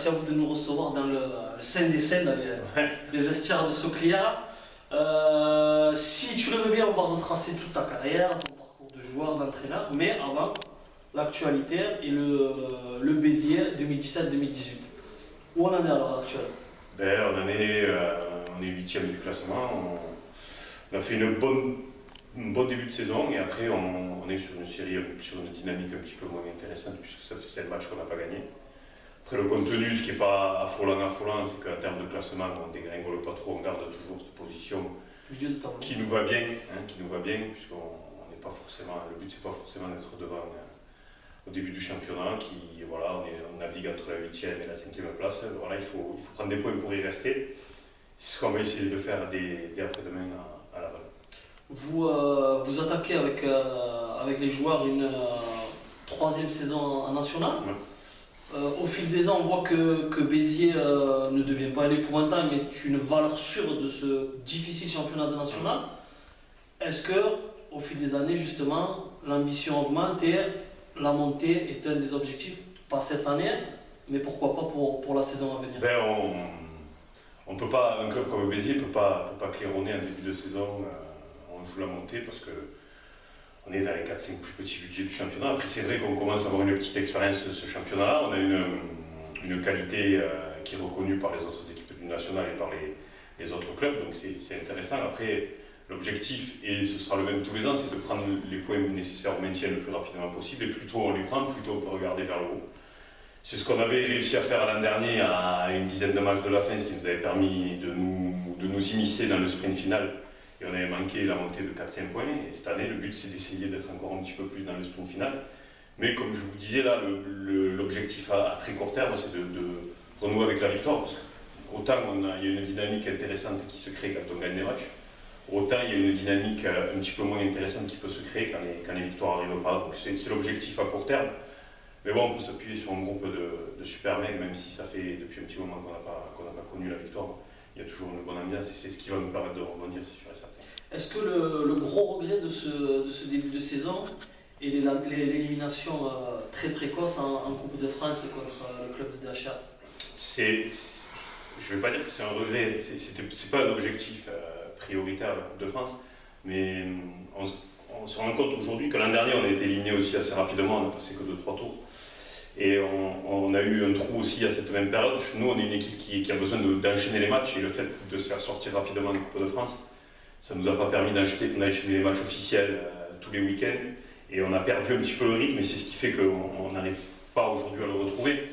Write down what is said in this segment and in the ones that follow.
à vous de nous recevoir dans le Saint des Saints, dans les vestiaires de Soclia. Si tu le veux bien, on va retracer toute ta carrière, ton parcours de joueur, d'entraîneur, mais avant, l'actualité et le Béziers 2017-2018. Où on en est à l'heure actuelle? On est 8e du classement. On a fait un bon début de saison et après on est sur une série, sur une dynamique un petit peu moins intéressante puisque ça fait 7 matchs qu'on n'a pas gagné. Après le contenu, ce qui n'est pas affolant, c'est qu'en termes de classement, on ne dégringole pas trop, on garde toujours cette position qui nous va bien, puisqu'on n'est pas forcément, le but c'est pas forcément d'être devant au début du championnat, on navigue entre la 8e et la 5e place. Voilà, il faut prendre des points pour y rester. C'est ce qu'on va essayer de faire dès après-demain à Laval. Vous attaquez avec les joueurs une 3e saison en national. Ouais. Au fil des ans, on voit que Béziers ne devient pas un épouvantail, mais une valeur sûre de ce difficile championnat de national. Est-ce que, au fil des années, justement, l'ambition augmente et la montée est un des objectifs, pas cette année, mais pourquoi pas pour la saison à venir? On peut pas, un club comme Béziers ne peut pas claironner en début de saison. On joue la montée parce qu'on est dans les 4-5 plus petits budgets du championnat. Après, c'est vrai qu'on commence à avoir une petite expérience de ce championnat-là. On a une qualité qui est reconnue par les autres équipes du national et par les autres clubs, donc c'est intéressant. Après, l'objectif, et ce sera le même tous les ans, c'est de prendre les points nécessaires au maintien le plus rapidement possible. Et plus tôt on les prend, plus tôt on peut regarder vers le haut. C'est ce qu'on avait réussi à faire l'an dernier à une dizaine de matchs de la fin, ce qui nous avait permis de nous immiscer dans le sprint final. Et on avait manqué la montée de 4-5 points. Et cette année, le but, c'est d'essayer d'être encore un petit peu plus dans le sprint final. Mais comme je vous disais là, l'objectif à très court terme, c'est de renouer avec la victoire. Parce qu'autant il y a une dynamique intéressante qui se crée quand on gagne des matchs, autant il y a une dynamique un petit peu moins intéressante qui peut se créer quand les victoires n'arrivent pas. Donc c'est l'objectif à court terme. Mais bon, on peut s'appuyer sur un groupe de super mecs, même si ça fait depuis un petit moment qu'on n'a pas connu la victoire. Il y a toujours une bonne ambiance et c'est ce qui va nous permettre de rebondir, c'est sûr et certain. Est-ce que le gros regret de ce début de saison est l'élimination très précoce en Coupe de France contre le club de DHR? Je ne vais pas dire que c'est un regret, c'est pas un objectif prioritaire à la Coupe de France, mais on se rend compte aujourd'hui que l'an dernier on a été éliminé aussi assez rapidement, on n'a passé que 2-3 tours. Et on a eu un trou aussi à cette même période. Nous, on est une équipe qui a besoin d'enchaîner les matchs et le fait de se faire sortir rapidement de la Coupe de France, ça ne nous a pas permis d'enchaîner les matchs officiels tous les week-ends. Et on a perdu un petit peu le rythme et c'est ce qui fait qu'on n'arrive pas aujourd'hui à le retrouver.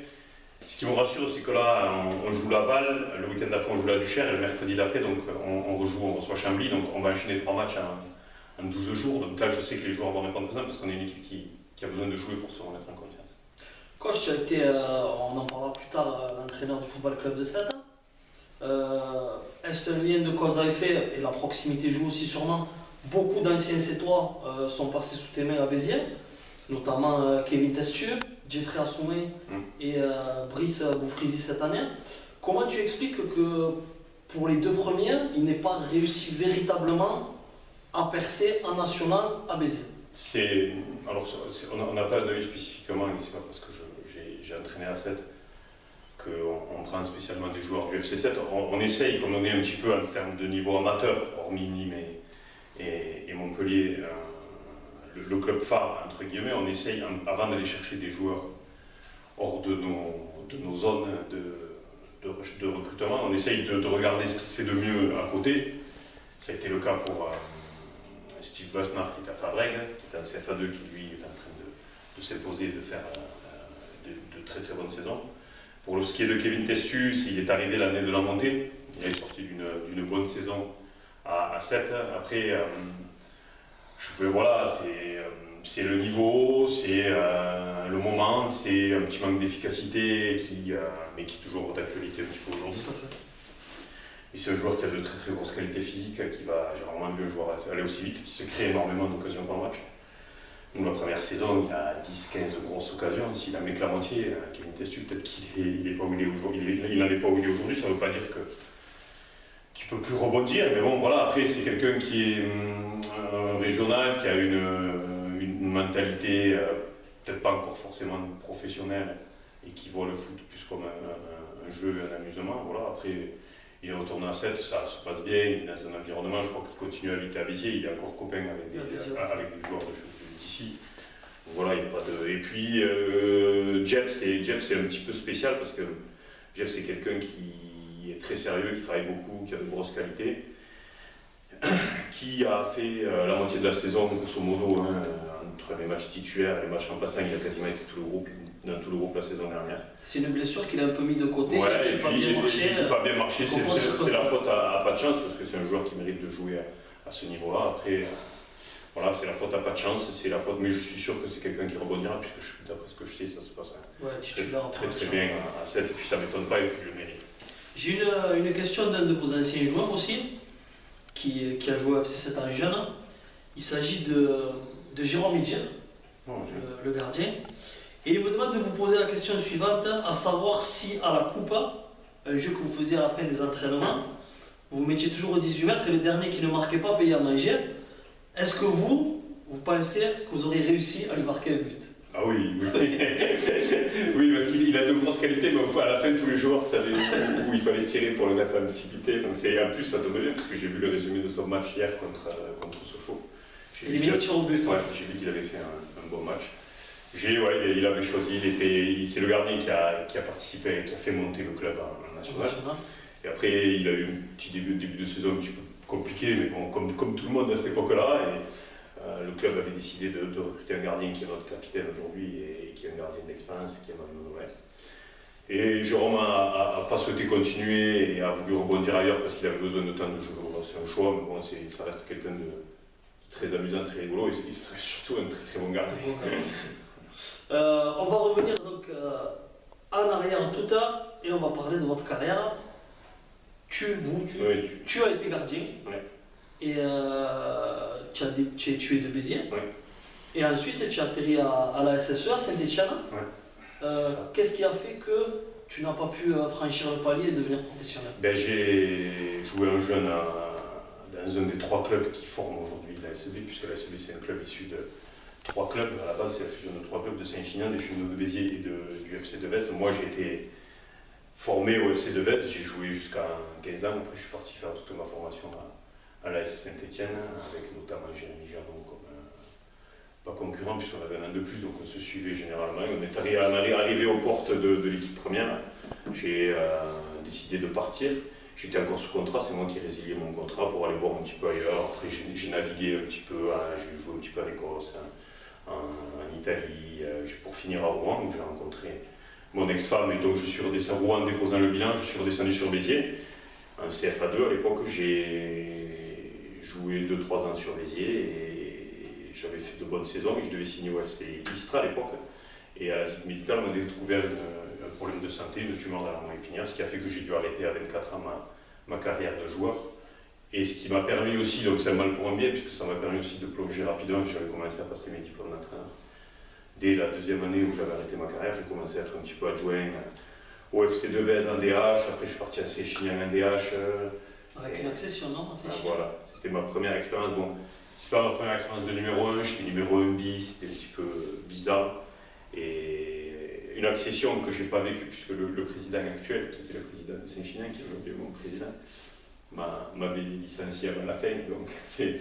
Ce qui me rassure, c'est que là, on joue Laval, le week-end d'après on joue la Duchère et le mercredi d'après, donc on reçoit Chambly, donc on va enchaîner 3 matchs en 12 jours. Donc là, je sais que les joueurs vont répondre présent parce qu'on est une équipe qui a besoin de jouer pour se remettre en confiance. Coach, tu as été, on en parlera plus tard, l'entraîneur du football club de Sète. Est-ce un lien de cause à effet, et la proximité joue aussi sûrement? Beaucoup d'anciens Sétois sont passés sous tes mains à Béziers, notamment Kevin Testu, Jeffrey Assoumé et Brice Boufrizi cette année. Comment tu expliques que pour les 2 premiers, il n'ait pas réussi véritablement à percer en national à Béziers? On n'a pas d'œil spécifiquement, et c'est pas parce que j'ai entraîné à 7 qu'on prend spécialement des joueurs du FC 7. On essaye, comme on est un petit peu en termes de niveau amateur, hormis Nîmes et Montpellier, le club phare, entre guillemets, on essaye, avant d'aller chercher des joueurs hors de nos zones de recrutement, on essaye de regarder ce qui se fait de mieux à côté. Ça a été le cas pour Steve Basnard qui est à Fabrègue, qui est en CFA2, qui lui est en train de s'imposer et de faire de très très bonnes saisons. Pour ce qui est de Kevin Testu, il est arrivé l'année de la montée, il est sorti d'une bonne saison à 7. Après, c'est le niveau, c'est le moment, c'est un petit manque d'efficacité mais qui est toujours d'actualité un petit peu aujourd'hui. Et c'est un joueur qui a de très très grosses qualités physiques, j'ai vraiment vu un joueur aller aussi vite, qui se crée énormément d'occasions par match. Nous, la première saison, il a 10-15 grosses occasions. S'il en met que la moitié, Kevin Testu, peut-être qu'il n'est pas où il est aujourd'hui. Il n'en est pas où il est aujourd'hui, ça ne veut pas dire qu'il ne peut plus rebondir. Mais bon, voilà, après, c'est quelqu'un qui est régional, qui a une mentalité peut-être pas encore forcément professionnelle et qui voit le foot plus comme un jeu, un amusement. Voilà. Après, il est retourné à 7, ça se passe bien, il est dans un environnement, je crois qu'il continue à habiter à Béziers, il est encore copain avec des joueurs d'ici. Voilà, il n'y a pas de... Et puis, Jeff, c'est un petit peu spécial parce que Jeff, c'est quelqu'un qui est très sérieux, qui travaille beaucoup, qui a de grosses qualités, qui a fait la moitié de la saison, grosso modo, hein, entre les matchs titulaires et les matchs remplaçants, il a quasiment été dans tout le groupe la saison dernière. C'est une blessure qu'il a un peu mis de côté, ouais, qui n'a pas bien marché. C'est la faute à pas de chance, parce que c'est un joueur qui mérite de jouer à ce niveau-là. Après, voilà, c'est la faute à pas de chance, c'est la faute, mais je suis sûr que c'est quelqu'un qui rebondira, puisque d'après ce que je sais, ça se passe très bien à 7, et puis ça ne m'étonne pas, et puis je mérite. J'ai une question d'un de vos anciens joueurs aussi, qui a joué au FC 7 en jeune. Il s'agit de Jérôme Idjir, le gardien. Et il me demande de vous poser la question suivante, à savoir si à la Coupa, un jeu que vous faisiez à la fin des entraînements, vous vous mettiez toujours au 18 mètres et le dernier qui ne marquait pas payait à manger. Est-ce que vous pensez que vous auriez réussi à lui marquer un but? Ah oui. Oui, parce qu'il a de grosses qualités, mais à la fin, tous les joueurs savaient où il fallait tirer pour le mettre en difficulté. Donc en plus, ça tombe bien, parce que j'ai vu le résumé de son match hier contre Sochaux. Il est mis au tir au but. Ouais, j'ai vu qu'il avait fait un bon match. Il avait choisi, c'est le gardien qui a participé, qui a fait monter le club en national. Et après, il a eu un petit début de saison un petit peu compliqué, mais bon, comme tout le monde à cette époque-là. Le club avait décidé de recruter un gardien qui est notre capitaine aujourd'hui et qui est un gardien d'expérience, qui est Manuel Noès. Et Jérôme n'a pas souhaité continuer et a voulu rebondir ailleurs parce qu'il avait besoin de temps de jeu. C'est un choix, mais bon, ça reste quelqu'un de très amusant, très rigolo et il serait surtout un très très bon gardien. On va revenir donc en arrière tout à et on va parler de votre carrière. Tu as été gardien. Ouais. Et tu es de Béziers. Oui. Et ensuite, tu as atterri à la SSE, à Saint-Étienne. Oui. Qu'est-ce qui a fait que tu n'as pas pu franchir le palier et devenir professionnel? J'ai joué un jeune dans un des 3 clubs qui forment aujourd'hui la SEB, puisque la SEB c'est un club issu de 3 clubs. À la base, c'est la fusion de 3 clubs, de Saint-Chinian, des Cheminots de Béziers et du FC de Vez. Moi, j'ai été formé au FC de Vez, j'ai joué jusqu'à 15 ans. Après, je suis parti faire toute ma formation à l'AS Saint-Étienne, avec notamment Jérémy Jadot comme pas concurrent, puisqu'on avait un an de plus, donc on se suivait généralement. On est arrivé aux portes de l'équipe première. J'ai décidé de partir. J'étais encore sous contrat, c'est moi qui ai résilié mon contrat pour aller voir un petit peu ailleurs. Après, j'ai navigué un petit peu, j'ai joué un petit peu en Écosse, en Italie, pour finir à Rouen, où j'ai rencontré mon ex-femme, et donc je suis redescendu à Rouen en déposant le bilan, je suis redescendu sur Béziers, en CFA2. À l'époque, j'ai joué 2-3 ans sur Béziers, et j'avais fait de bonnes saisons, et je devais signer au FC Istra à l'époque. Et à la visite médicale, on m'a découvert un problème de santé, une tumeur dans la moelle épinière, ce qui a fait que j'ai dû arrêter à 24 ans ma carrière de joueur. Et ce qui m'a permis aussi, donc c'est un mal pour un bien, puisque ça m'a permis aussi de plonger rapidement, puis j'avais commencé à passer mes diplômes d'entraîneur. Dès la 2e année où j'avais arrêté ma carrière, j'ai commencé à être un petit peu adjoint au FC de Vez en DH, après je suis parti à Saint-Chinian en DH. Avec une accession, non? Voilà, c'était ma première expérience. Bon, c'est pas ma première expérience de numéro 1, j'étais numéro 1 bis, c'était un petit peu bizarre. Et une accession que je n'ai pas vécue, puisque le président actuel, qui était le président de Saint-Chinian, qui est aujourd'hui mon président, m'avait licencié avant la fin. Donc c'est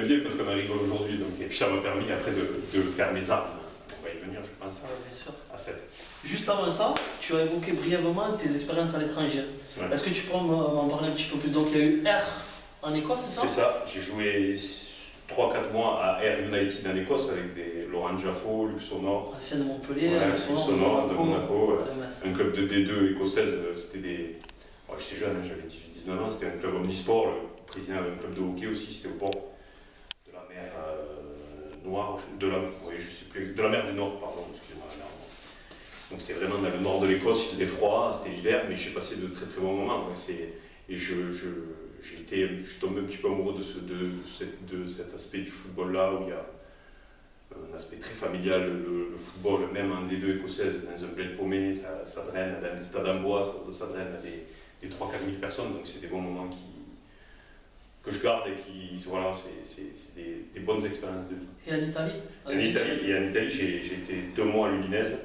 bien parce qu'on en rigole aujourd'hui. Et puis ça m'a permis après de faire mes armes. On va y venir, je pense, bien sûr. À 7. Juste avant ça, tu as évoqué brièvement tes expériences à l'étranger. Ouais. Est-ce que tu peux m'en parler un petit peu plus? Donc il y a eu R en Écosse, c'est ça? C'est ça, j'ai joué 3-4 mois à Air United en Écosse avec des Laurent Jaffo, Luxonor. Ancien de Montpellier, Luxonor de Monaco. De un club de D2 écossaise, c'était des... j'étais jeune, j'avais 18-19 ans, c'était un club omnisport, le président avait un club de hockey aussi, c'était au bord de la mer Noire, de la mer du Nord, pardon, excusez-moi, la mer Noire. Donc c'était vraiment dans le nord de l'Écosse, il faisait froid, c'était l'hiver, mais j'ai passé de très très bons moments. Et je suis tombé un petit peu amoureux de cet aspect du football-là, où il y a un aspect très familial, le football, même en D2 écossaise, dans un bled paumé, ça draine dans des stades en bois, ça draine à des 3-4 000 personnes, donc c'est des bons moments que je garde et voilà, c'est des bonnes expériences de vie. Et en Italie? En Italie, j'ai été 2 mois à l'Udinese,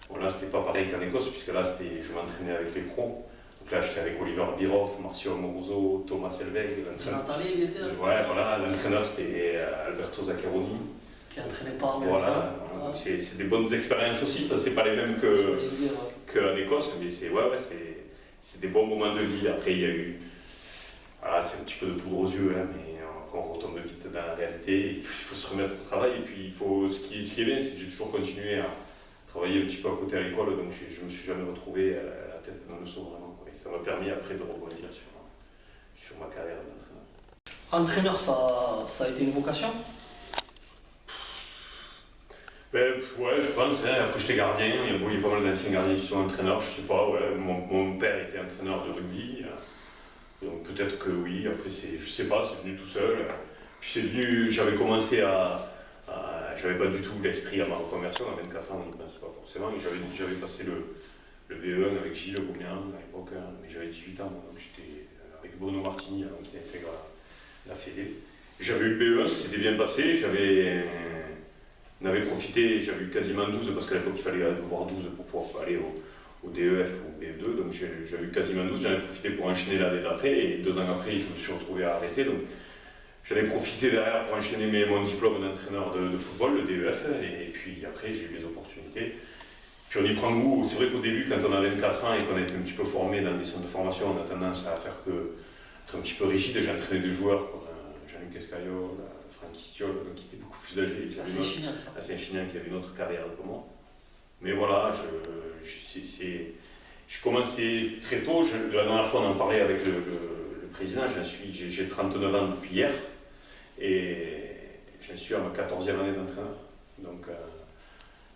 Bon, là, c'était pas pareil qu'en Écosse, puisque là, je m'entraînais avec les pros. Donc là, j'étais avec Oliver Biroff, Marcio Amoroso, Thomas Elveg. Nathalie, il était là. Ouais, voilà, l'entraîneur, c'était Alberto Zaccheroni. Qui entraînait pas en même Voilà, temps. c'est des bonnes expériences aussi, ça, c'est pas les mêmes qu'en Écosse, mais c'est des bons moments de vie. Après, il y a eu. Voilà, c'est un petit peu de poudre aux yeux, hein, mais on retombe vite dans la réalité. Et puis, il faut se remettre au travail. Et puis, ce qui est bien, c'est que j'ai toujours continué à travailler un petit peu à côté à l'école, donc je ne me suis jamais retrouvé la tête dans le seau, vraiment. Et ça m'a permis après de rebondir sur ma carrière d'entraîneur. Entraîneur, ça a été une vocation? Ben, ouais, je pense. Hein. Après, j'étais gardien. Il y a pas mal d'anciens gardiens qui sont entraîneurs. Je sais pas, ouais. Mon père était entraîneur de rugby. Donc peut-être que oui. Après, je sais pas, c'est venu tout seul. Puis c'est venu, j'avais commencé j'avais pas du tout l'esprit à ma reconversion. À 24 ans, on n'y pense pas forcément. J'avais passé le BE1 avec Gilles Bougnan à l'époque. Hein. Mais j'avais 18 ans. Donc j'étais avec Bruno Martini, qui intègre la Fédé. J'avais eu le BE1, c'était bien passé. On avait profité, j'avais eu quasiment 12 parce qu'à l'époque il fallait avoir 12 pour pouvoir aller au DEF ou au BE2, donc j'avais eu quasiment 12, j'en ai profité pour enchaîner l'année d'après et 2 ans après je me suis retrouvé à arrêter. Donc j'en ai profité derrière pour enchaîner mon diplôme d'entraîneur de football, le DEF, et puis après j'ai eu les opportunités. Puis on y prend goût, c'est vrai qu'au début quand on a 24 ans et qu'on est un petit peu formé dans des centres de formation, on a tendance à faire être un petit peu rigide. J'ai entraîné des joueurs comme Jean-Luc Escaillol, Franck Istiol, qui était beaucoup plus âgé, qui avait une autre carrière que moi. Mais voilà, j'ai commencé très tôt. La dernière fois, on en parlait avec le président. J'ai 39 ans depuis hier et j'en suis à ma 14e année d'entraîneur. Donc,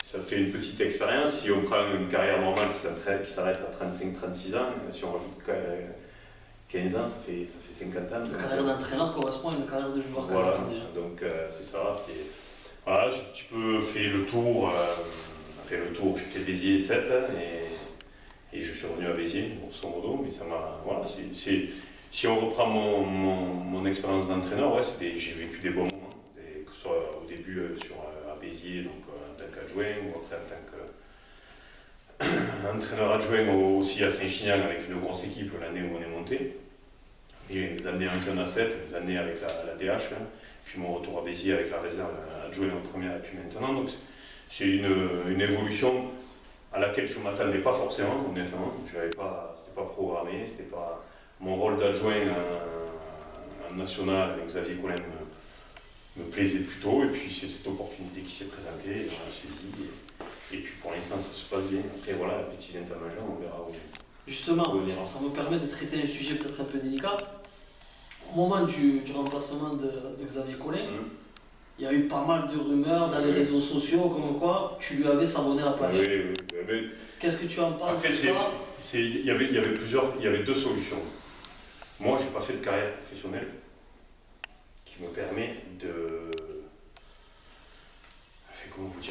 ça fait une petite expérience. Si on prend une carrière normale qui s'arrête à 35-36 ans, si on rajoute 15 ans, ça fait 50 ans. La carrière d'entraîneur correspond à une carrière de joueur. Voilà, donc c'est ça. Voilà, j'ai un petit peu fait le tour. J'ai fait Béziers 7 et je suis revenu à Béziers, grosso modo. Mais ça m'a. Voilà, si on reprend mon expérience d'entraîneur, ouais, j'ai vécu des bons moments, que ce soit au début à Béziers, donc en tant qu'adjoint, ou après en tant qu'entraîneur adjoint aussi à Saint-Chinian avec une grosse équipe l'année où on est monté. Et les années en jeune à 7, les années avec la DH, hein, puis mon retour à Béziers avec la réserve adjoint en première et puis maintenant. Donc c'est une évolution à laquelle je ne m'attendais pas forcément, honnêtement. C'était pas programmé, c'était pas mon rôle d'adjoint en national avec Xavier Collin me plaisait plutôt. Et puis c'est cette opportunité qui s'est présentée, on l'a saisie. Et puis pour l'instant ça se passe bien. Après voilà, la petite intermajeure, on verra où. Justement, ça me permet de traiter un sujet peut-être un peu délicat. Au moment du remplacement de Xavier Collin, il y a eu pas mal de rumeurs dans les réseaux sociaux comme quoi tu lui avais savonné la plage. Oui. Qu'est-ce que tu en penses de ça? Il y avait deux solutions. Moi, je n'ai pas fait de carrière professionnelle qui me permet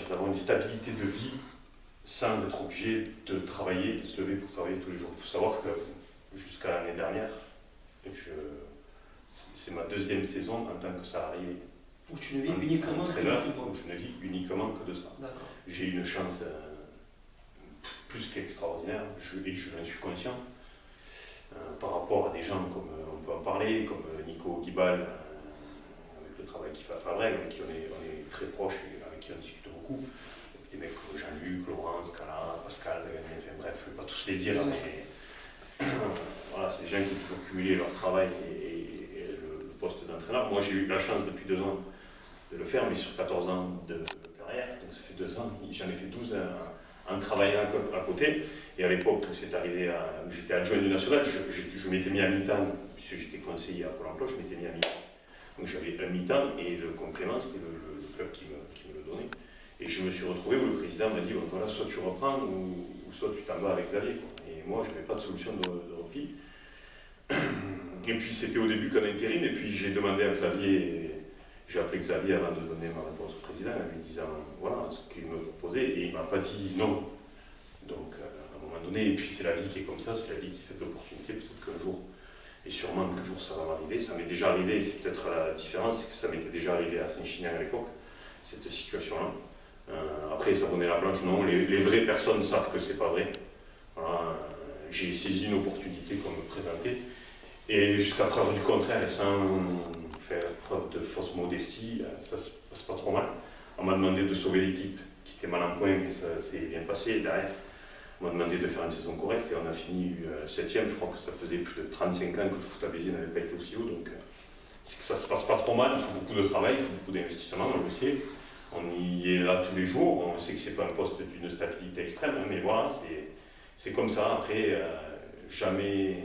d'avoir une stabilité de vie sans être obligé de travailler, de se lever pour travailler tous les jours. Il faut savoir que jusqu'à l'année dernière, c'est ma 2e saison en tant que salarié. Où tu ne vis uniquement que de football. Où je ne vis uniquement que de ça. J'ai une chance plus qu'extraordinaire, et je m'en suis conscient, par rapport à des gens comme on peut en parler, comme Nico Guibal, avec le travail qu'il fait à Fabrègue, avec qui on est très proches et avec qui on discute beaucoup. Des mecs comme Jean-Luc, Laurence, Cala, Pascal, enfin bref, je ne vais pas tous les dire, mais voilà, c'est des gens qui ont toujours cumulé leur travail et le poste d'entraîneur. Moi, j'ai eu la chance depuis 2 ans de le faire, mais sur 14 ans de carrière, donc ça fait 2 ans, j'en ai fait 12 en travaillant à côté. Et à l'époque où c'est arrivé, où j'étais adjoint du national, je m'étais mis à mi-temps, puisque j'étais conseiller à Pôle emploi, je m'étais mis à mi-temps. Donc j'avais un mi-temps et le complément, c'était le club qui me le donnait. Et je me suis retrouvé où le président m'a dit, bon, voilà, soit tu reprends ou soit tu t'en vas avec Xavier. Et moi, je n'avais pas de solution de repli. Et puis c'était au début qu'un intérim, et puis j'ai demandé à Xavier, j'ai appelé Xavier avant de donner ma réponse au président, en lui disant voilà ce qu'il me proposait, et il ne m'a pas dit non. Donc à un moment donné, et puis c'est la vie qui est comme ça, c'est la vie qui fait de l'opportunité, peut-être qu'un jour, et sûrement qu'un jour ça va m'arriver, ça m'est déjà arrivé, et c'est peut-être la différence, c'est que ça m'était déjà arrivé à Saint-Chinian à l'époque, cette situation-là. Après, s'abonner à la planche, non. Les vraies personnes savent que c'est pas vrai. Voilà, j'ai saisi une opportunité qu'on me présentait. Et jusqu'à preuve du contraire, et sans faire preuve de fausse modestie, ça se passe pas trop mal. On m'a demandé de sauver l'équipe qui était mal en point, mais ça s'est bien passé. Et derrière, on m'a demandé de faire une saison correcte et on a fini 7ème. Je crois que ça faisait plus de 35 ans que le foot à Béziers n'avait pas été aussi haut. Donc c'est que ça se passe pas trop mal. Il faut beaucoup de travail, il faut beaucoup d'investissement, on le sait. On y est là tous les jours. On sait que c'est pas un poste d'une stabilité extrême, mais voilà, c'est comme ça. Après, jamais,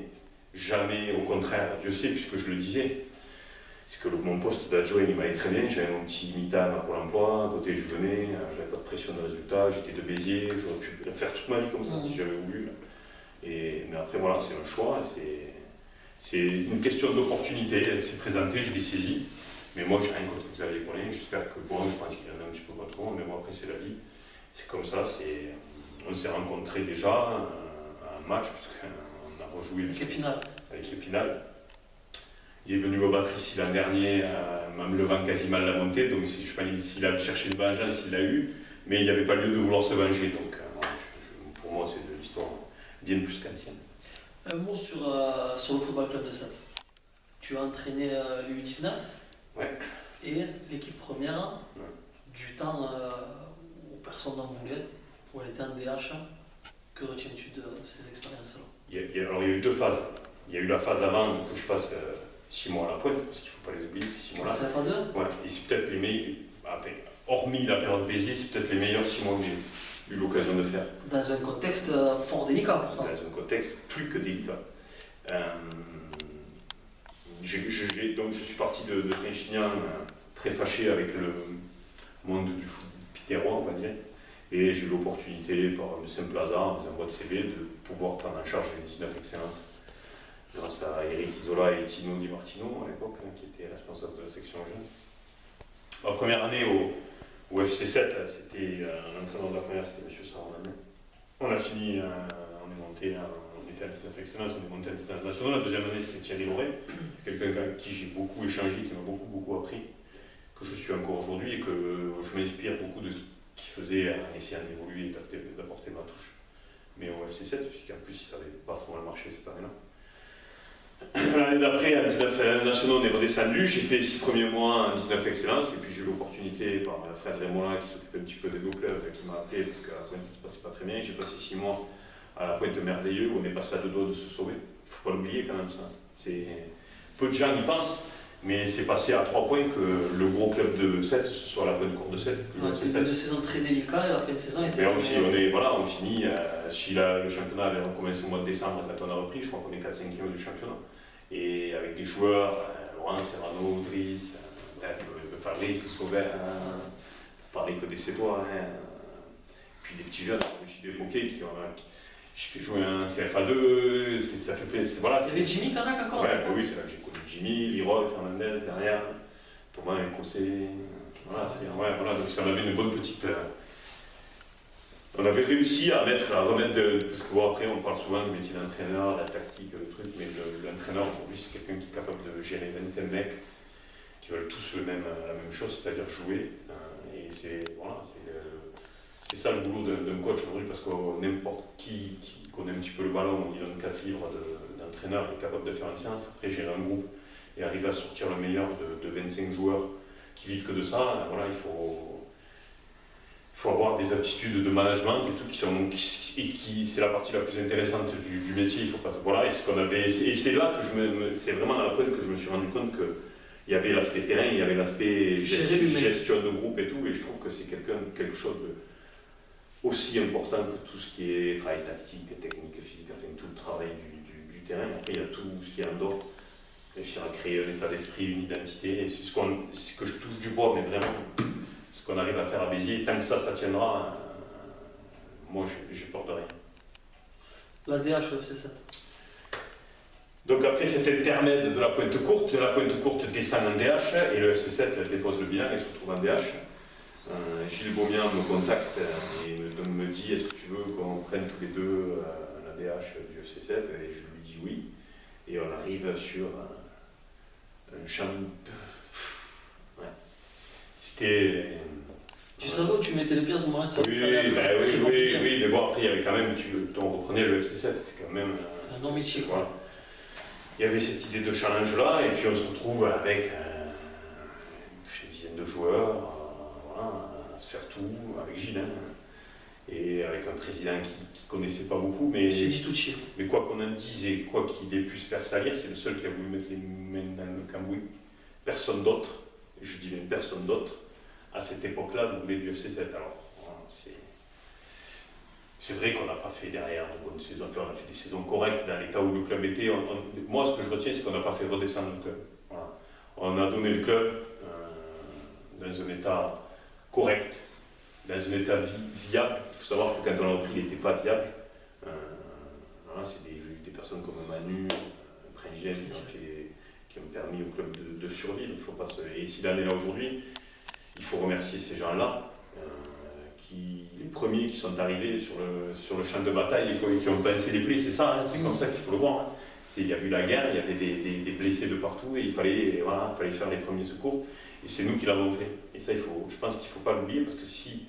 au contraire, Dieu sait, puisque je le disais, c'est que mon poste d'adjoint, il m'allait très bien. J'avais mon petit mi-temps à Pôle emploi, à côté je venais, j'avais pas de pression de résultat, j'étais de Béziers, j'aurais pu faire toute ma vie comme ça si j'avais voulu. Mais après voilà, c'est un choix, c'est une question d'opportunité, elle s'est présentée, je l'ai saisie. Mais moi j'ai rien contre Xavier Collin, j'espère que bon, je pense qu'il en a un petit peu pas trop, mais bon après c'est la vie. C'est comme ça, on s'est rencontrés déjà à un match, puisqu'on a rejoué avec Épinal. Il est venu me battre ici l'an dernier, me levant quasiment la montée, donc je sais pas s'il a cherché une vengeance, il l'a eu, mais il n'y avait pas lieu de vouloir se venger, donc pour moi c'est de l'histoire bien plus qu'ancienne. Un mot sur le Football Club de Sète. Tu as entraîné les U19 et l'équipe première, du temps où personne n'en voulait, où elle était en DH. Que retiens-tu de ces expériences-là? Alors il y a eu deux phases. Il y a eu la phase avant que je fasse 6 mois à la pointe, parce qu'il ne faut pas les oublier, ces 6 mois-là. C'est la fin 2 ? Ouais, et c'est peut-être les meilleurs, hormis la période Béziers, c'est peut-être les meilleurs 6 mois que j'ai eu l'occasion de faire. Dans un contexte fort délicat pourtant. Dans un contexte plus que délicat. Donc je suis parti de Saint-Chinian très fâché avec le monde du foot pitérois, on va dire. Et j'ai eu l'opportunité, par un simple hasard, dans un boîte CV, de pouvoir prendre en charge les 19 excellences. Grâce à Eric Isola et Tino Di Martino à l'époque, qui étaient responsables de la section jeune. Ma première année au FC7, c'était l'entraîneur de la première, c'était M. Saramané. On a fini, on est monté, on était à 19 excellences, on est monté à 19 nationaux. La deuxième année, c'était Thierry Loret. C'est quelqu'un avec qui j'ai beaucoup échangé, qui m'a beaucoup appris, que je suis encore aujourd'hui et que je m'inspire beaucoup de ce qu'il faisait en essayant d'évoluer et d'apporter ma touche. Mais au FC7, puisqu'en plus, ça n'avait pas trop mal marché cette année-là. L'année d'après, à 19 nationaux, on est redescendu. J'ai fait 6 premiers mois en 19 excellences et puis j'ai eu l'opportunité par Fred Rémola qui s'occupait un petit peu des deux clubs qui m'a appelé parce qu'à la pointe ça se passait pas très bien. J'ai passé 6 mois à la pointe merveilleux où on est passé à 2 doigts de se sauver. Il ne faut pas l'oublier quand même ça. Peu de gens y pensent, mais c'est passé à 3 points que le gros club de 7, ce soit la pointe courte de 7. C'était une saison très délicate et la fin de saison était. Mais on finit, si le championnat avait recommencé au mois de décembre quand on a repris, je crois qu'on est 4-5e du championnat. Et avec des joueurs, Laurent Serrano, Driss, bref, Fabrice, Sauvert, pour parler que des Sétois, puis des petits jeunes, j'ai des Moquet qui je fais jouer un CFA2, ça fait plaisir. Voilà, il y avait Jimmy Carac encore. Oui, c'est là que j'ai connu Jimmy, Leroy, Fernandez derrière, Thomas Écossais. Voilà, donc ça, on avait une bonne petite. On avait réussi à remettre parce que bon, après on parle souvent du métier d'entraîneur, la tactique, le truc, mais l'entraîneur aujourd'hui c'est quelqu'un qui est capable de gérer 25 mecs qui veulent tous la même chose, c'est-à-dire jouer. Et c'est ça le boulot d'un coach aujourd'hui, parce que n'importe qui connaît un petit peu le ballon, il donne 4 livres d'entraîneur, il est capable de faire une séance, après gérer un groupe et arriver à sortir le meilleur de 25 joueurs qui vivent que de ça. Voilà, il faut avoir des aptitudes de management et tout c'est la partie la plus intéressante du métier. Il faut pas, voilà, et c'est là que c'est vraiment à la pointe que je me suis rendu compte que il y avait l'aspect terrain, il y avait l'aspect gestion de groupe et tout, et je trouve que c'est quelque chose de aussi important que tout ce qui est travail tactique, technique, physique, enfin tout le travail du terrain. Après il y a tout ce qui est en dehors, réussir à créer un état d'esprit, une identité, et c'est ce que je touche du bois, mais vraiment ce qu'on arrive à faire à Béziers, tant que ça tiendra, moi j'ai peur de rien. La DH au FC7. Donc après cet intermède de la pointe courte descend en DH et le FC7 dépose le bilan et se retrouve en DH. Gilles Beaumien me contacte et me dit est-ce que tu veux qu'on prenne tous les deux la DH du FC7 et je lui dis oui. Et on arrive sur un champ de... Ouais. C'était Tu savais où tu mettais les pieds à ce moment-là? Oui, mais bon, après, il y avait quand même, on reprenait le FC7, c'est quand même. C'est un nom mythique. Voilà. Il y avait cette idée de challenge-là, et puis on se retrouve avec une dizaine de joueurs, à se faire tout, avec Gilles, et avec un président qui ne connaissait pas beaucoup, mais quoi qu'on en dise et quoi qu'il ait pu se faire salir, c'est le seul qui a voulu mettre les mains dans le cambouis. Personne d'autre, je dis même personne d'autre, à cette époque-là, vous voulez du FC7. Alors, voilà, c'est vrai qu'on n'a pas fait derrière de bonnes saisons. Enfin, on a fait des saisons correctes dans l'état où le club était. Moi, ce que je retiens, c'est qu'on n'a pas fait redescendre le club. Voilà. On a donné le club dans un état correct, dans un état viable. Il faut savoir que quand on l'a repris, il n'était pas viable. Voilà, c'est des personnes comme Manu, Pringel, qui ont permis au club de survivre. Il faut pas Et s'il en est là aujourd'hui, il faut remercier ces gens-là, les premiers qui sont arrivés sur le champ de bataille et qui ont pincé les plaies. C'est ça, c'est comme ça qu'il faut le voir. Hein. Il y a eu la guerre, il y avait des blessés de partout et il fallait faire les premiers secours. Et c'est nous qui l'avons fait. Et ça, je pense qu'il ne faut pas l'oublier, parce que si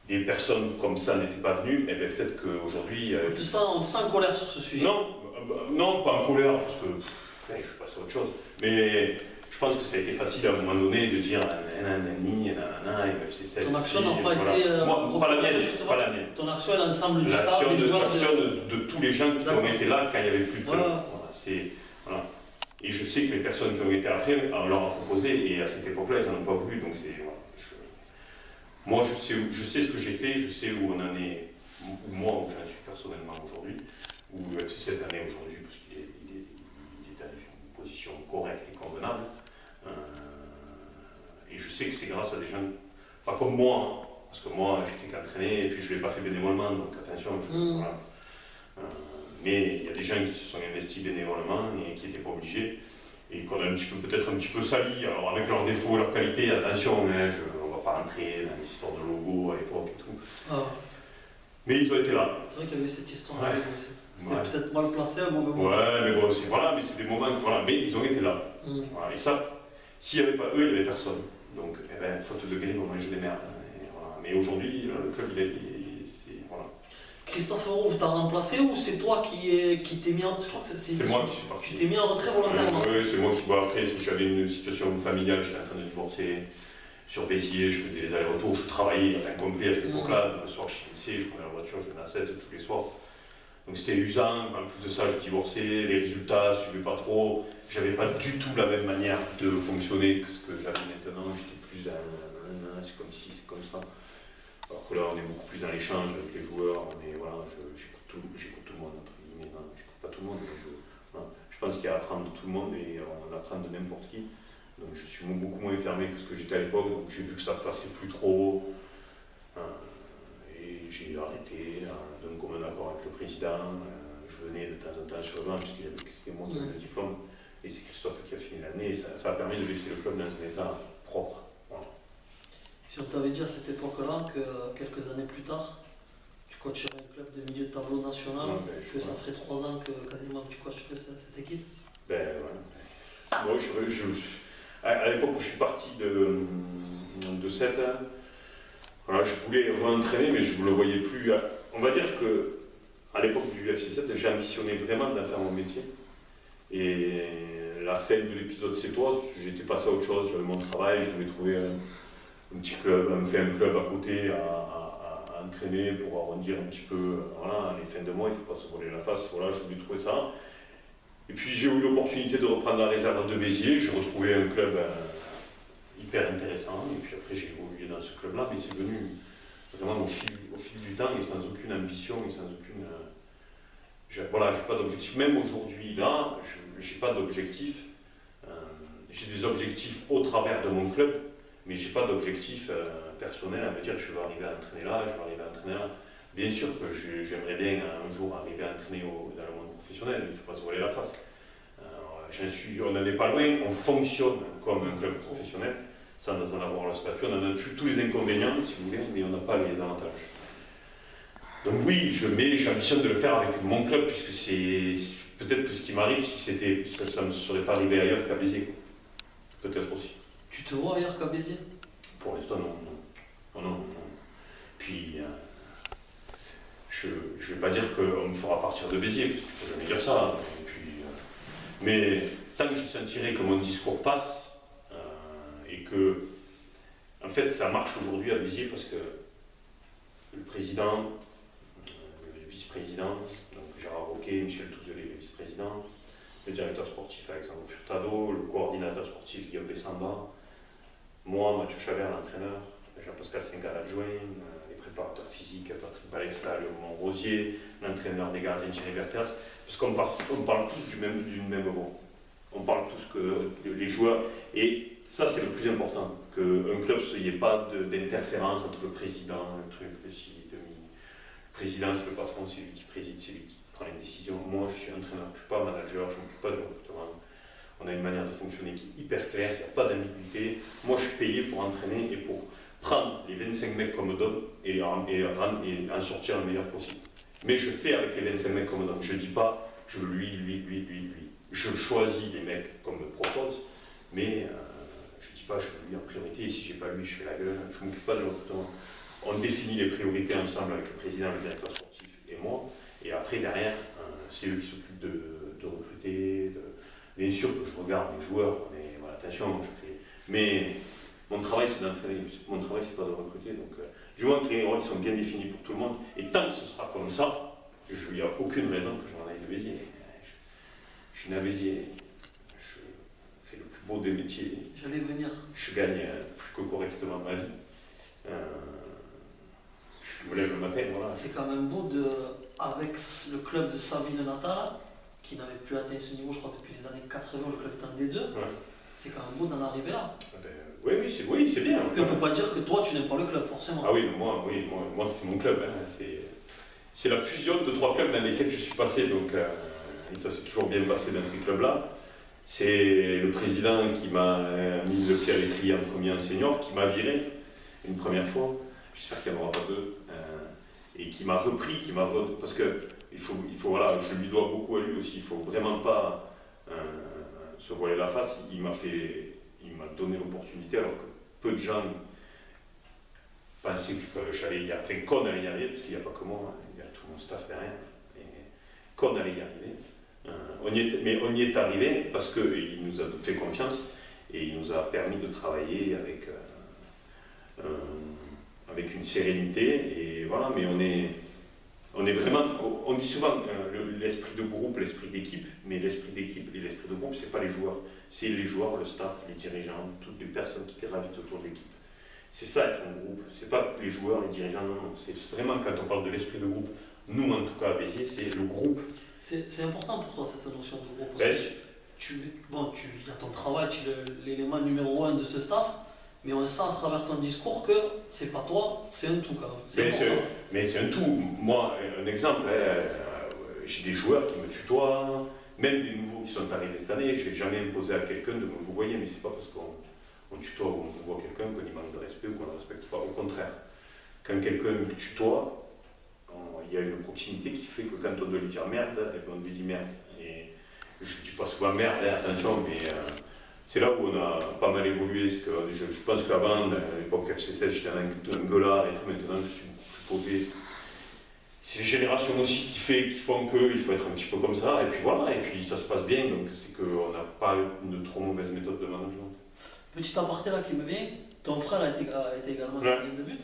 des personnes comme ça n'étaient pas venues, eh bien, peut-être qu'aujourd'hui... On te sent en colère sur ce sujet? Non, pas en colère, parce que je vais passer à autre chose. Mais je pense que ça a été facile à un moment donné de dire FC7. Ton action n'a pas été... pas la mienne. Ton action est l'ensemble du staff, des joueurs... L'action de tous les gens qui ont été là quand il n'y avait plus de club. Voilà. Et je sais que les personnes qui ont été après, on leur a proposé, et à cette époque-là, ils n'en ont pas voulu. Donc moi, je sais ce que j'ai fait, je sais où on en est, où j'en suis personnellement aujourd'hui, où le FC7 en est aujourd'hui, parce qu'il est dans une position correcte et convenable. Et je sais que c'est grâce à des gens, pas comme moi, parce que moi, j'ai fait qu'entraîner, et puis je ne l'ai pas fait bénévolement, donc attention, voilà. Mais il y a des gens qui se sont investis bénévolement et qui n'étaient pas obligés, et qu'on a peut-être un petit peu sali, alors avec leurs défauts, leurs qualités, attention, on ne va pas rentrer dans les histoires de logo à l'époque et tout. Mais ils ont été là. C'est vrai qu'il y avait cette histoire avec aussi. C'était peut-être mal placé à un mauvais moment. Ouais, mais bon, mais c'est des moments, mais ils ont été là. Voilà. Et ça, s'il n'y avait pas eux, il n'y avait personne. Donc, faute de gagner, on mange des merdes. Mais aujourd'hui, le club, voilà. Christophe Rouve t'a remplacé ou c'est toi qui t'es mis en... Je crois que c'est moi qui suis parti. Tu t'es mis en retrait volontairement? Oui, c'est moi qui... après, si j'avais une situation familiale, j'étais en train de divorcer sur Béziers, je faisais les allers-retours, je travaillais à temps complet à cette époque-là. Le soir, je finissais, je prenais la voiture, je venais à 7 tous les soirs. Donc c'était usant. En plus de ça, je divorçais, les résultats ne suivaient pas trop. J'avais pas du tout la même manière de fonctionner que ce que j'avais maintenant. J'étais plus dans c'est comme ci, c'est comme ça. Alors que là, on est beaucoup plus dans l'échange avec les joueurs. J'écoute tout le monde, entre guillemets. Non, j'écoute pas tout le monde, mais je pense qu'il y a à apprendre de tout le monde et on apprend de n'importe qui. Donc je suis beaucoup moins fermé que ce que j'étais à l'époque. Donc j'ai vu que ça ne passait plus trop. Et j'ai arrêté d'un commun accord avec le président. Je venais de temps en temps sur le banc, puisque c'était moi qui avais le diplôme. Et c'est Christophe qui a fini l'année. Et ça a permis de laisser le club dans un état propre. Voilà. Si on t'avait dit à cette époque-là que quelques années plus tard, tu coacherais un club de milieu de tableau national, que ça ferait 3 ans que quasiment tu coaches cette équipe? Moi, à l'époque où je suis parti de 7 ans, voilà, je voulais re-entraîner, mais je ne le voyais plus. On va dire qu'à l'époque du FC7, j'ambitionnais vraiment d'en faire mon métier. Et la fin de l'épisode sétoise, j'étais passé à autre chose, j'avais mon travail, je voulais trouver un petit club, un club à côté à entraîner pour arrondir un petit peu les fins de mois, il ne faut pas se voler la face, voilà, je voulais trouver ça. Et puis j'ai eu l'opportunité de reprendre la réserve de Béziers, j'ai retrouvé un club hyper intéressant, et puis après j'ai évolué dans ce club-là, mais c'est venu vraiment au fil du temps et sans aucune ambition et sans aucune... j'ai pas d'objectif, même aujourd'hui là, j'ai pas d'objectif, j'ai des objectifs au travers de mon club, mais j'ai pas d'objectif personnel à me dire que je vais arriver à entraîner là, je vais arriver à entraîner là. Bien sûr que j'aimerais bien un jour arriver à entraîner dans le monde professionnel, il ne faut pas se voiler la face. On n'en est pas loin, on fonctionne comme un club professionnel, sans en avoir le statut, on en a tous les inconvénients si vous voulez, mais on n'a pas les avantages. Donc oui, j'ambitionne de le faire avec mon club, puisque c'est peut-être que ce qui m'arrive, ça ne me serait pas arrivé ailleurs qu'à Béziers. Peut-être aussi. Tu te vois ailleurs qu'à Béziers? Pour l'instant, non. Oh non, non. Puis, je ne vais pas dire qu'on me fera partir de Béziers, parce qu'il ne faut jamais dire ça. Et puis, mais tant que je sentirai que mon discours passe, et que, en fait, ça marche aujourd'hui à Béziers, parce que le président, le vice-président, donc Gérard Roquet, Michel Touzelet, le vice-président, le directeur sportif Alexandre Furtado, le coordinateur sportif Guillaume Bessamba, moi, Mathieu Chabert, l'entraîneur, Jean-Pascal Sengal, l'adjoint, les préparateurs physiques, Patrick Balexta, Léon Rosier, l'entraîneur des gardiens Thierry Berthers, parce qu'on parle tous d'une même voix. On parle tous que les joueurs, et ça c'est le plus important, qu'un club, il n'y ait pas d'interférence entre le président, le truc, le président c'est le patron, c'est lui qui préside, c'est lui qui prend les décisions. Moi je suis entraîneur, je ne suis pas manager, je ne m'occupe pas du recrutement. On a une manière de fonctionner qui est hyper claire, il n'y a pas d'ambiguïté. Moi je suis payé pour entraîner et pour prendre les 25 mecs comme donne et en sortir le meilleur possible. Mais je fais avec les 25 mecs comme donne. Je ne dis pas je veux lui. Je choisis les mecs qu'on me propose, mais je ne dis pas je veux lui en priorité, et si je n'ai pas lui, je fais la gueule. Je ne m'occupe pas de recrutement. On définit les priorités ensemble avec le président, le directeur sportif et moi, et après derrière, c'est eux qui s'occupent de recruter. Bien sûr que je regarde les joueurs, mais voilà, attention, je fais. Mais mon travail c'est d'entraîner, mon travail c'est pas de recruter. Donc, du moins que les rôles sont bien définis pour tout le monde, et tant que ce sera comme ça, il n'y a aucune raison que je m'en aille de Béziers. Je suis né à Béziers, je fais le plus beau des métiers. J'allais venir. Je gagne plus que correctement ma vie. Je me lève le matin, voilà. C'est quand même beau avec le club de sa ville natale, qui n'avait plus atteint ce niveau, je crois, depuis les années 80, le club est en D2. Ouais. C'est quand même beau d'en arriver là. Oui, c'est bien. Et on ne peut pas dire que toi, tu n'aimes pas le club, forcément. Ah oui, moi c'est mon club. Hein. C'est la fusion de 3 clubs dans lesquels je suis passé. Donc, et ça s'est toujours bien passé dans ces clubs-là. C'est le président qui m'a mis le pied à l'étrier en premier en senior, qui m'a viré une première fois. J'espère qu'il n'y en aura pas deux. Et qui m'a repris, parce que voilà, je lui dois beaucoup à lui aussi. Il ne faut vraiment pas se voiler la face. Il m'a donné l'opportunité, alors que peu de gens pensaient qu'on allait y arriver, parce qu'il n'y a pas que moi, il y a tout mon staff derrière, et qu'on allait y arriver. Mais on y est arrivé parce qu'il nous a fait confiance et il nous a permis de travailler avec une sérénité, et voilà, mais on est vraiment, on dit souvent l'esprit de groupe, l'esprit d'équipe, mais l'esprit d'équipe et l'esprit de groupe, c'est pas les joueurs, c'est les joueurs, le staff, les dirigeants, toutes les personnes qui gravitent autour de l'équipe. C'est ça être un groupe, c'est pas les joueurs, les dirigeants, non, c'est vraiment quand on parle de l'esprit de groupe, nous en tout cas à Béziers, c'est le groupe. C'est important pour toi cette notion de groupe, parce que tu as ton travail, tu es l'élément numéro 1 de ce staff, mais on sent à travers ton discours que c'est pas toi, c'est un tout quand même. Mais c'est un tout. Moi, un exemple, j'ai des joueurs qui me tutoient, même des nouveaux qui sont arrivés cette année. Je n'ai jamais imposé à quelqu'un de me vous voyez, mais c'est pas parce qu'on tutoie ou on voit quelqu'un qu'on y manque de respect ou qu'on ne le respecte pas. Au contraire, quand quelqu'un me tutoie, il y a une proximité qui fait que quand on doit lui dire merde, on lui dit merde. Et je ne dis pas souvent merde, attention, mais c'est là où on a pas mal évolué. Je pense qu'avant, à l'époque FC7, j'étais un gueulard, et tout, maintenant je suis plus posé. C'est les générations aussi qui font qu'il faut être un petit peu comme ça, et puis voilà, et puis ça se passe bien, donc c'est qu'on n'a pas une trop mauvaise méthode de management. Petit aparté là qui me vient, ton frère a été également gardien de but,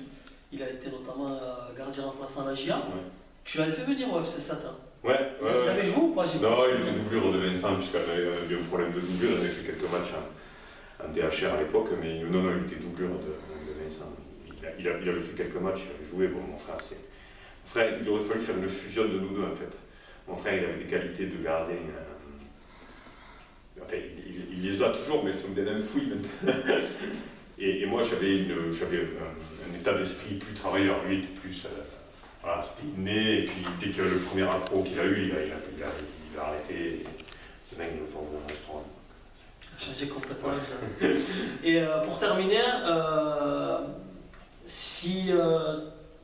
il a été notamment gardien remplaçant à la GIA. Ouais. Tu l'avais fait venir au FC7 hein? Ouais. Il avait joué ou pas? Non, il était doublure de Vincent, puisqu'on avait eu un problème de doublure, on avait fait quelques matchs en DHR à l'époque, mais non, il était doublure de Vincent. Il avait fait quelques matchs, il avait joué, bon, mon frère, il aurait fallu faire une fusion de nous deux en fait. Mon frère, il avait des qualités de gardien. Enfin, il les a toujours, mais elles sont des nains fouilles maintenant. Et moi, j'avais un état d'esprit plus travailleur. Lui, il était plus. Voilà, c'était inné. Et puis, dès que le premier accro qu'il a eu, il a arrêté. Demain, il va ouvrir un restaurant. Changé complètement. Et pour terminer, si.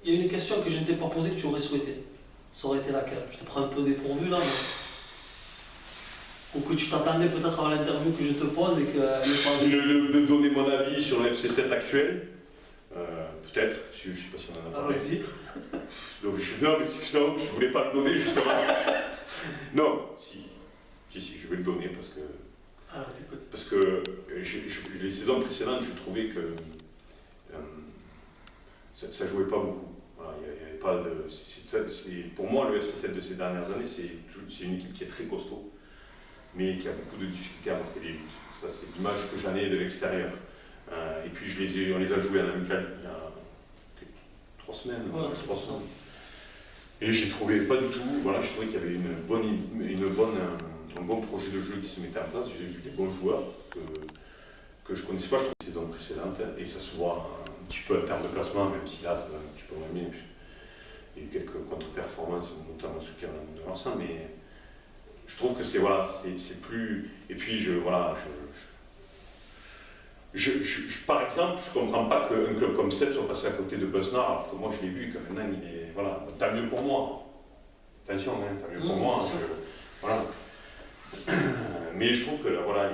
Il y a une question que je ne t'ai pas posée que tu aurais souhaité. Ça aurait été laquelle? Je te prends un peu dépourvu là, mais... Ou que tu t'attendais peut-être à l'interview que je te pose et que... De donner mon avis sur le FC7 actuel, peut-être, je ne sais pas si on en a Ah, parlé. vas-y. Donc, non, mais je ne voulais pas le donner justement. Non, si, je vais le donner parce que. Alors, t'écoutes. Parce que les saisons précédentes, je trouvais que ça ne jouait pas beaucoup. Voilà, y avait pas de, pour moi, le FC7 de ces dernières années, c'est une équipe qui est très costaud, mais qui a beaucoup de difficultés à marquer des buts. Ça, c'est l'image que j'en ai de l'extérieur. Et puis, on les a joués en amical il y a 3 semaines. Ouais, 3 semaines. Et j'ai trouvé pas du tout, voilà, je trouvais qu'il y avait un bon projet de jeu qui se mettait en place. J'ai vu des bons joueurs que je ne connaissais pas, je trouve, les saisons précédentes, et ça se voit un petit peu en termes de classement, même si là, ça va un petit peu moins bien. Il y a eu quelques contre-performances, notamment ceux qui ont de l'ensemble, mais je trouve que c'est plus. Et puis, par exemple, je ne comprends pas qu'un club comme 7 soit passé à côté de Besnard, alors que moi je l'ai vu, que maintenant il est. Voilà, tant mieux pour moi. Attention, hein, tant mieux pour moi. Voilà. Mais je trouve que là, voilà,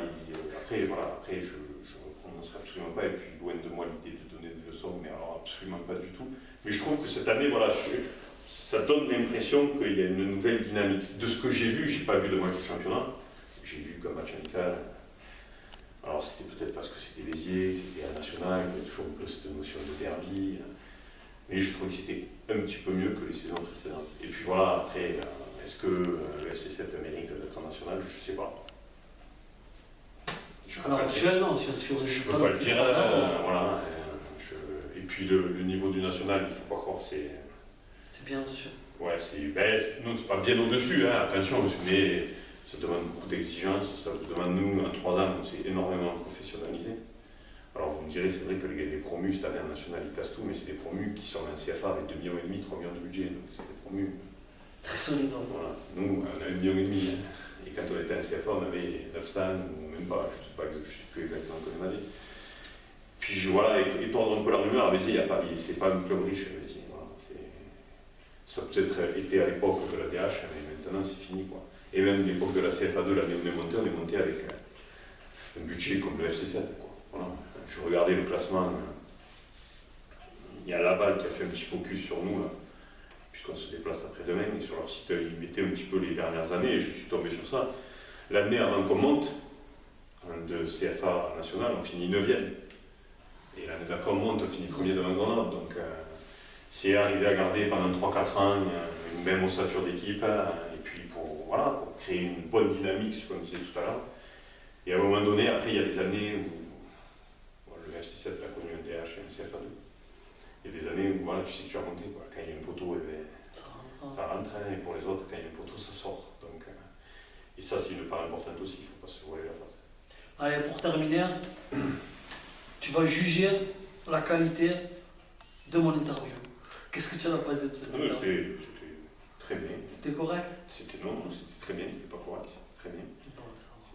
après je ne prononcerai absolument pas, et puis loin de moi l'idée de donner des leçons, mais alors absolument pas du tout. Mais je trouve que cette année, voilà, ça donne l'impression qu'il y a une nouvelle dynamique. De ce que j'ai vu, j'ai pas vu de match de championnat, j'ai vu qu'un match amical. Alors c'était peut-être parce que c'était Béziers, c'était à National, il y a toujours un peu cette notion de derby, mais je trouve que c'était un petit peu mieux que les saisons précédentes. Et puis voilà, après, est-ce que le FC7 mérite d'être en National? Je ne sais pas. Alors actuellement, si on se fait je ne peux pas le dire. Voilà, et puis le niveau du National, il ne faut pas croire que c'est... C'est bien au-dessus. Ouais, non, c'est pas bien au-dessus, hein, attention, mais... Ça demande beaucoup d'exigences, ça vous demande, nous, en 3 ans, on s'est énormément professionnalisé. Alors vous me direz, c'est vrai que les promus cette année en national, ils cassent tout, mais c'est des promus qui sont en CFA avec 2,5 millions, 3 millions de budget, donc c'est des promus. Très solide. Voilà. Nous, on a 1,5 million, hein. Et quand on était en CFA, on avait 900, ou même pas, je ne sais plus exactement combien on avait. Puis voilà, et tordre un peu la rumeur, c'est pas un club riche, voilà, ça a peut-être été à l'époque de la DH, mais maintenant c'est fini, quoi. Et même l'époque de la CFA2, l'année où on est monté avec un budget comme le FC7. Quoi. Voilà. Je regardais le classement, il y a Laval qui a fait un petit focus sur nous, là, puisqu'on se déplace après-demain, et sur leur site, ils mettaient un petit peu les dernières années, et je suis tombé sur ça. L'année avant qu'on monte, de CFA national, on finit 9e. Et l'année d'après, on monte, on finit 1er devant Grenoble. Donc, c'est arrivé à garder pendant 3-4 ans une même ossature d'équipe. Pour créer une bonne dynamique, ce qu'on disait tout à l'heure. Et à un moment donné, après, il y a des années où le FC7 a connu un DH et un CFA2. Il y a des années où tu sais que tu as monté. Quoi. Quand il y a un poteau, ça rentre, et pour les autres, quand il y a un poteau, ça sort. Donc, et ça, c'est une part importante aussi, il ne faut pas se voiler la face. Allez, pour terminer, tu vas juger la qualité de mon interview. Qu'est-ce que tu as pensé de cette interview? Très bien. C'était correct? C'était très bien, c'était pas correct, c'était très bien.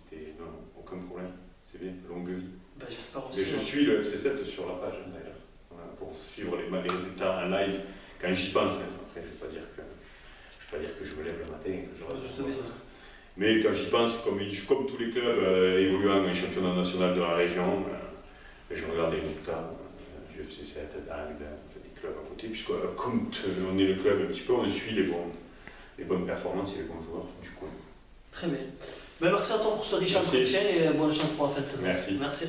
C'était aucun problème, c'est bien, longue vie. Ben, j'espère aussi. Mais je suis le FC7 sur la page d'ailleurs, voilà, pour suivre les résultats en live quand j'y pense. Après, je ne vais pas dire que je me lève le matin et que je reste. Mais quand j'y pense, comme tous les clubs évoluant en championnat national de la région, je regarde les résultats du FC7, d'Agde, des clubs à côté, puisque comme on est le club un petit peu, on suit les bonnes performances et les bons joueurs du coin. Très bien. Ben, merci à toi pour ce riche entretien et bonne chance pour la fin de saison. Merci. Merci.